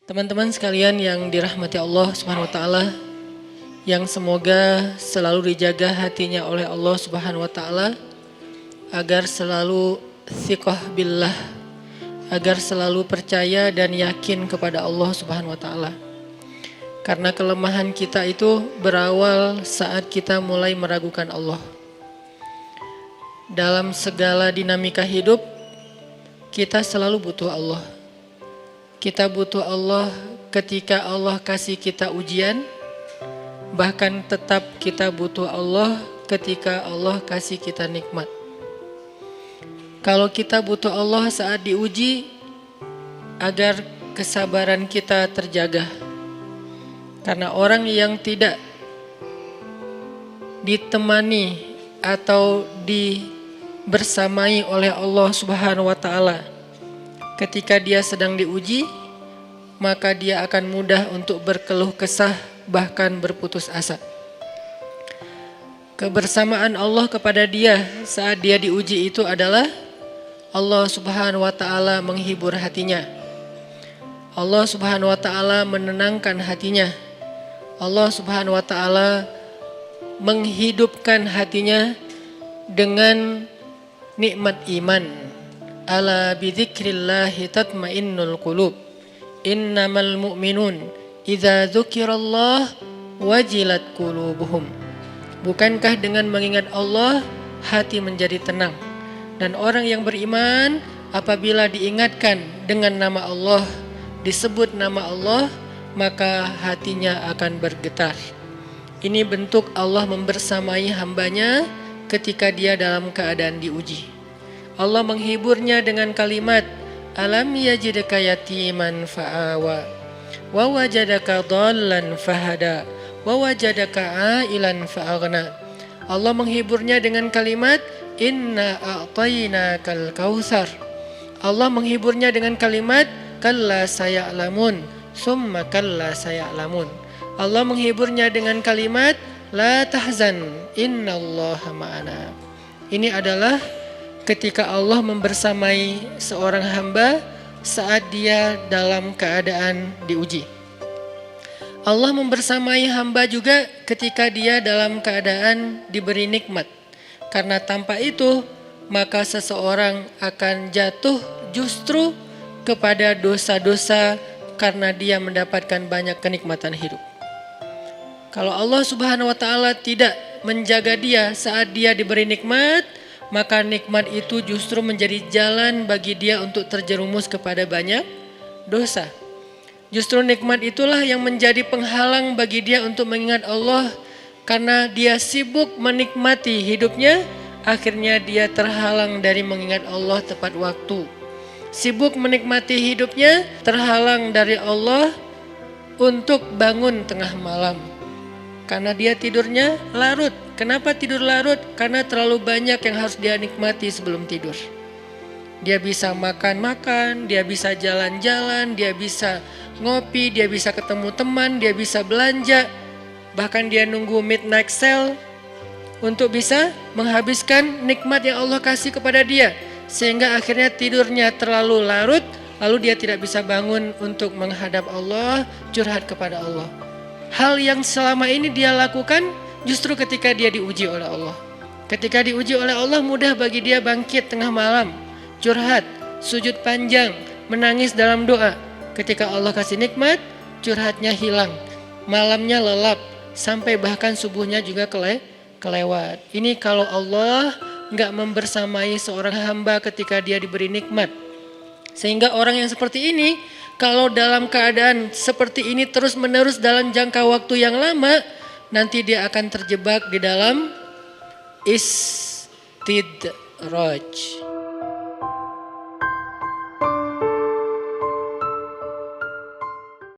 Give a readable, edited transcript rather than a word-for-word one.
Teman-teman sekalian yang dirahmati Allah Subhanahu wa taala, yang semoga selalu dijaga hatinya oleh Allah Subhanahu wa taala agar selalu thiqah billah, agar selalu percaya dan yakin kepada Allah Subhanahu wa taala. Karena kelemahan kita itu berawal saat kita mulai meragukan Allah. Dalam segala dinamika hidup, kita selalu butuh Allah. Kita butuh Allah ketika Allah kasih kita ujian, bahkan tetap kita butuh Allah ketika Allah kasih kita nikmat. Kalau kita butuh Allah saat diuji, agar kesabaran kita terjaga. Karena orang yang tidak ditemani atau dibersamai oleh Allah Subhanahu wa taala ketika dia sedang diuji, maka dia akan mudah untuk berkeluh kesah, bahkan berputus asa. Kebersamaan Allah kepada dia saat dia diuji itu adalah Allah Subhanahu wa taala menghibur hatinya. Allah Subhanahu wa taala menenangkan hatinya. Allah Subhanahu wa taala menghidupkan hatinya dengan nikmat iman. Ala bidzikrillahi tatmainnul qulub. Innamal mu'minun idza dzukirallah wajilat qulubuhum. Bukankah dengan mengingat Allah hati menjadi tenang? Dan orang yang beriman apabila diingatkan dengan nama Allah, disebut nama Allah, maka hatinya akan bergetar. Ini bentuk Allah membersamai hambanya ketika dia dalam keadaan diuji. Allah menghiburnya dengan kalimat alam yajidka yatiman fa'awa wa wajadaka dhallan fahada wa wajadaka ailan fa'aghna. Allah menghiburnya dengan kalimat inna a'tainakal kautsar. Allah menghiburnya dengan kalimat kalla saya'lamun summa kalla saya'lamun. Allah menghiburnya dengan kalimat la tahzan innallaha ma'ana. Ini adalah ketika Allah membersamai seorang hamba saat dia dalam keadaan diuji. Allah membersamai hamba juga ketika dia dalam keadaan diberi nikmat. Karena tanpa itu, maka seseorang akan jatuh justru kepada dosa-dosa karena dia mendapatkan banyak kenikmatan hidup. Kalau Allah Subhanahu wa taala tidak menjaga dia saat dia diberi nikmat, maka nikmat itu justru menjadi jalan bagi dia untuk terjerumus kepada banyak dosa. Justru nikmat itulah yang menjadi penghalang bagi dia untuk mengingat Allah. Karena dia sibuk menikmati hidupnya, akhirnya dia terhalang dari mengingat Allah tepat waktu. Sibuk menikmati hidupnya, terhalang dari Allah untuk bangun tengah malam. Karena dia tidurnya larut. Kenapa tidur larut? Karena terlalu banyak yang harus dia nikmati sebelum tidur. Dia bisa makan-makan, dia bisa jalan-jalan, dia bisa ngopi, dia bisa ketemu teman, dia bisa belanja. Bahkan dia nunggu midnight sale untuk bisa menghabiskan nikmat yang Allah kasih kepada dia. Sehingga akhirnya tidurnya terlalu larut, lalu dia tidak bisa bangun untuk menghadap Allah, curhat kepada Allah. Hal yang selama ini dia lakukan justru ketika dia diuji oleh Allah. Ketika diuji oleh Allah, mudah bagi dia bangkit tengah malam, curhat, sujud panjang, menangis dalam doa. Ketika Allah kasih nikmat, curhatnya hilang, malamnya lelap, sampai bahkan subuhnya juga kelewat. Ini kalau Allah gak membersamai seorang hamba ketika dia diberi nikmat. Sehingga orang yang seperti ini, kalau dalam keadaan seperti ini terus-menerus dalam jangka waktu yang lama, nanti dia akan terjebak di dalam istidraj.